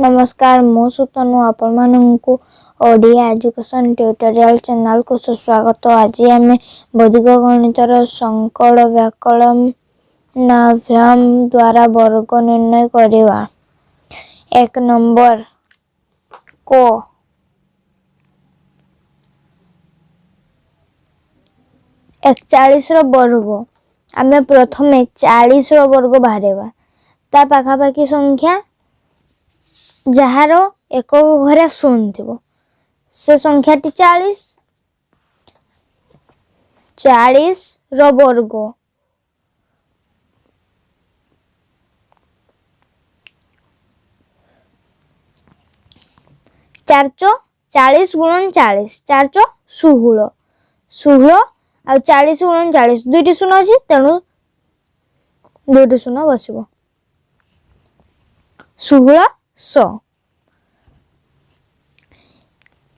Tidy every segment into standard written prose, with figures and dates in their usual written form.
नमस्कार मो सुतनु आपण माननकु ओडिया एजुकेशन ट्यूटोरियल चैनल को सुस्वागत। आज आम वैदिक गणितर संकल व्याकरण नाभ्याम द्वारा वर्ग निर्णय करवा। 1 नंबर को 41 वर्ग आम प्रथम 40 वर्ग बाहर ता पाखापाखि संख्या जार एक घरे शून्य थी से संख्या 40 रो वर्ग 40 गुणन 40 4 16 16 आ 40 गुणन 40 दुईटी शून्य अच्छी तेणु दुईटी शून्य बस 1600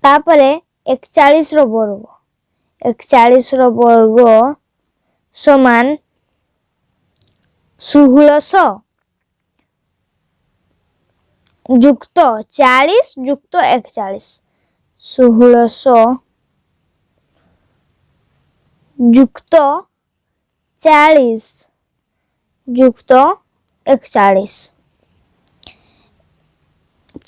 तापरे 41 रो वर्ग 41 रो वर्ग समान 1600 जुक्त 40 जुक्त 41 1600 जुक्त 40 जुक्त 41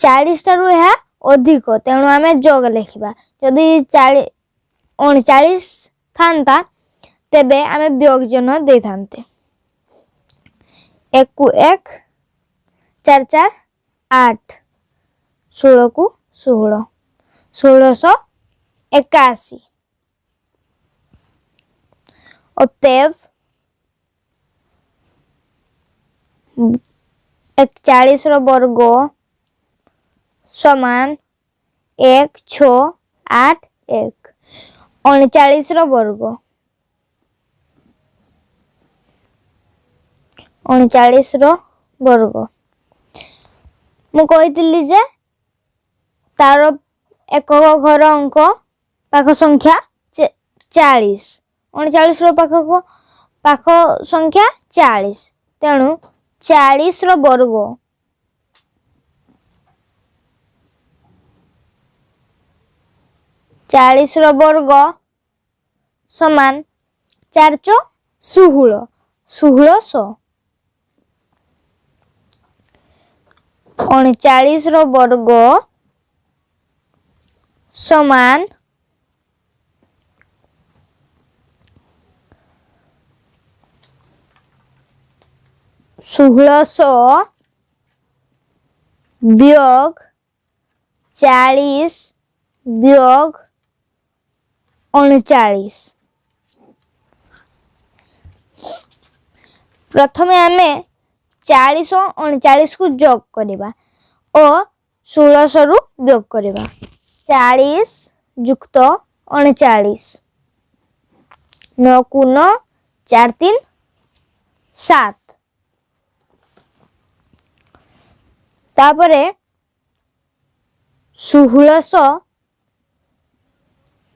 40 टारू यह अधिक तेणु आम जोग लिखा जदि 39 था तेबे आम व्यंजन दे था 1 को 1 4 4 8 16 को 16 1681 अतएव 41 रो वर्ग समान 1 6 8 1 39 रो वर्ग 39 रो वर्ग मु कहितली जे तार एक घर अंक पाख संख्या 40 39 रो पाख संख्या 40 तेणु 40 रो वर्ग 40 रो वर्ग समान 4 16 1600 39 रो वर्ग समान 1600 वियोग 40 वियोग 39 प्रथमे आमे 40 और 39 को जोग करबा और 1600 रु वियोग करबा 40 जुक्त 39 9 को 9 4 3 7 तापरे 1600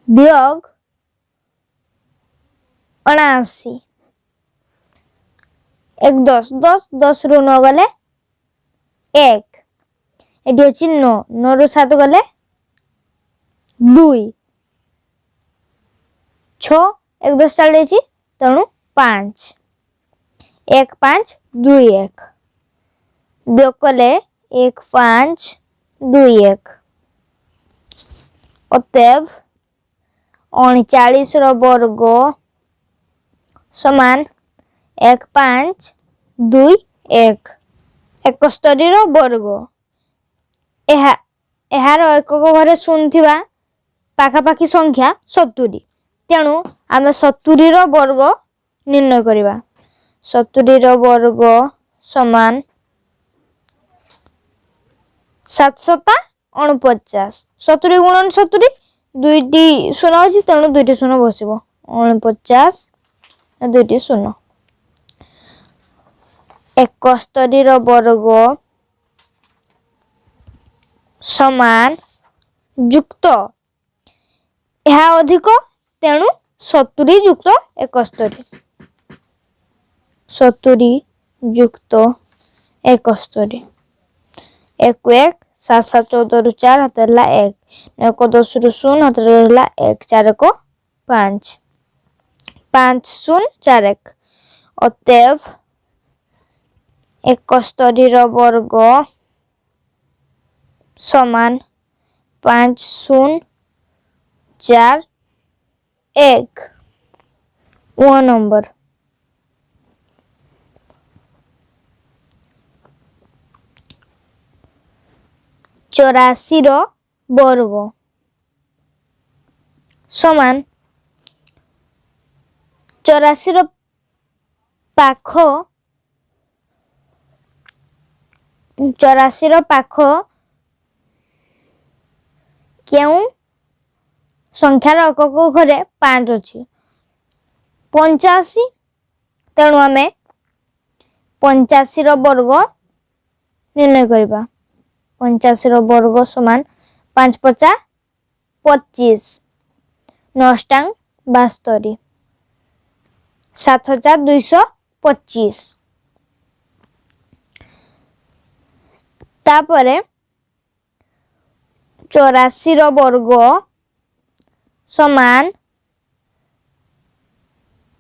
वियोग 79 एक 10 10 10 रु 9 गले 1 एटी अछि 9 9 रु 7 गले 2 6 1 10 चले छी तेणु 5 1 5 2 1 वियोग कले 1 5 2 1 अतएव 39 रो वर्ग समान 1 5 2 1 71 रो वर्ग एहार एक घरे शून्य थिबा पाखापाखि संख्या 70 तेणु आम 70 रो वर्ग निर्णय करवा 70 रो वर्ग समान 749 70 गुणन 70 दुईटी शून्य अच्छी तेणु दुईटी शून्य बस 49 दुईटी शून्य 71 रो वर्ग समान जुक्त यह अधिक तेणु 70 जुक्त 71 70 जुक्त 71 1 1 7 7 14 रु 4 हाथ रहा 1 9 10 रु 0 हाथ रहा 1 4 1 5 5 0 4 1 अतएव 71 वर्ग समान 5 0 4 1 1 नंबर। चौरासी वर्ग समान 84 पाख 84 पाख क्यों संख्यार एकक घरे 5 अच्छी 85 तेणु आम 85 वर्ग निर्णय करवा 85 वर्ग समान 5 5 25 9 72 7225 तापरे 84 वर्ग समान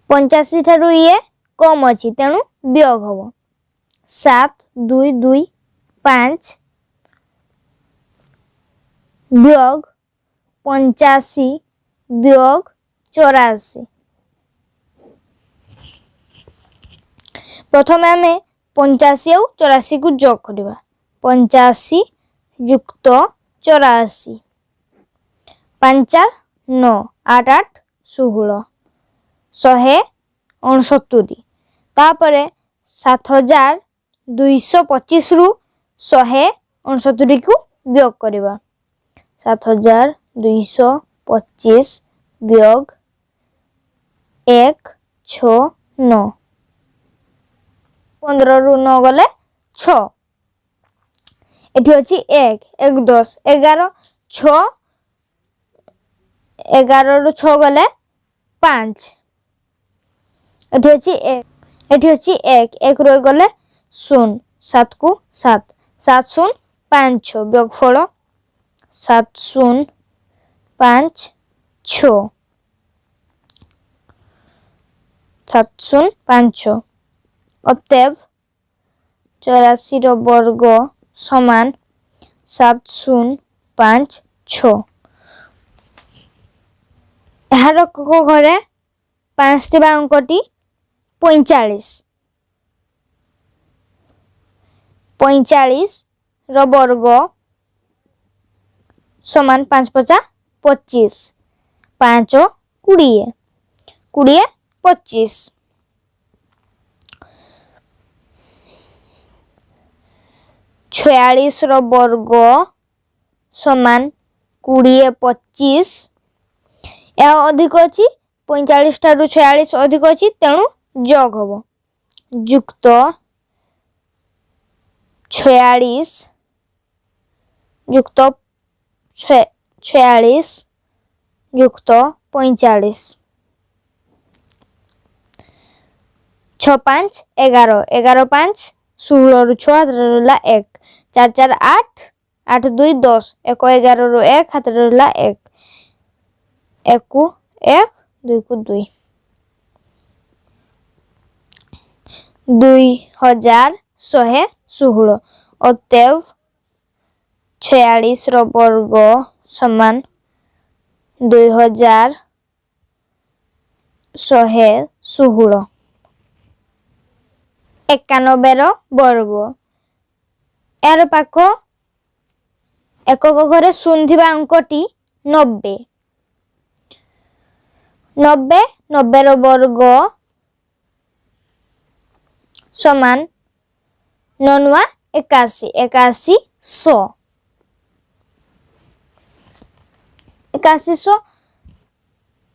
85 ठारू ये कम अच्छी तेणु वियोग हम 7 2 2 5 वियोग 85 वियोग 84 प्रथम आम 85 और 84 को जोग करवा 85 युक्त 84 5 9 8 8 16 169 तापरे 7225 रु 169 को वियोग करवा 7225 वियोग 1 6 9 15 रु 9 गले 6 एठी अछि 1 1 10 11 6 11 रु 6 गले 5 एठी अछि 1 1 रु गले 0 7 को 7 7 0 5 6 वियोगफल 7 0 5 6 7 0 5 6 अतएव 84 वर्ग समान 7 0 5 6 यार घरे 5 थिबा अंकटी 45 45 वर्ग समान 5 5 25 5 20 20 25 46 वर्ग समान 20 25 यह अधिक अच्छी 45 ठारू 46 अधिक अच्छी तेणु जोग हम युक्त 46 युक्त 46 युक्त 45 6 5 11 11 5 16 रु 6 हाथ रहा 1 4 4 8 8 2 10 1 11 रु 1 हाथ रहा 1 1 को 1 2 को 2 2116 अतएव 46 वर्ग समान 2116 91 वर्ग यार पाख एकक घरे शून्य अंकटी 90 90 90 वर्ग समान 9 81 81 100 81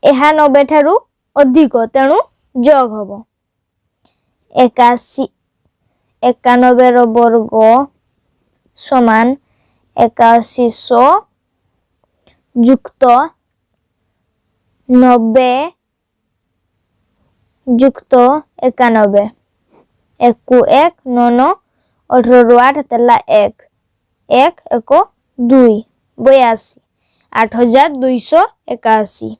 यह 90 ठारू अधिक तेणु जोग हम 81 91 वर्ग समान 8100 युक्त 90 युक्त 91 1 को 1 9 9 18 रु 8 तेला 1 1 1 2 82 8281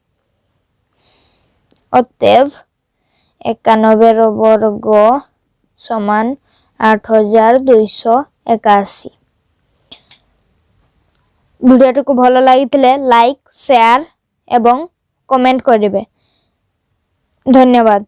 अतएव 91 रो वर्ग समान 8281। वीडियो को भल लगी लाइक शेयर एवं कमेंट करेंगे। धन्यवाद।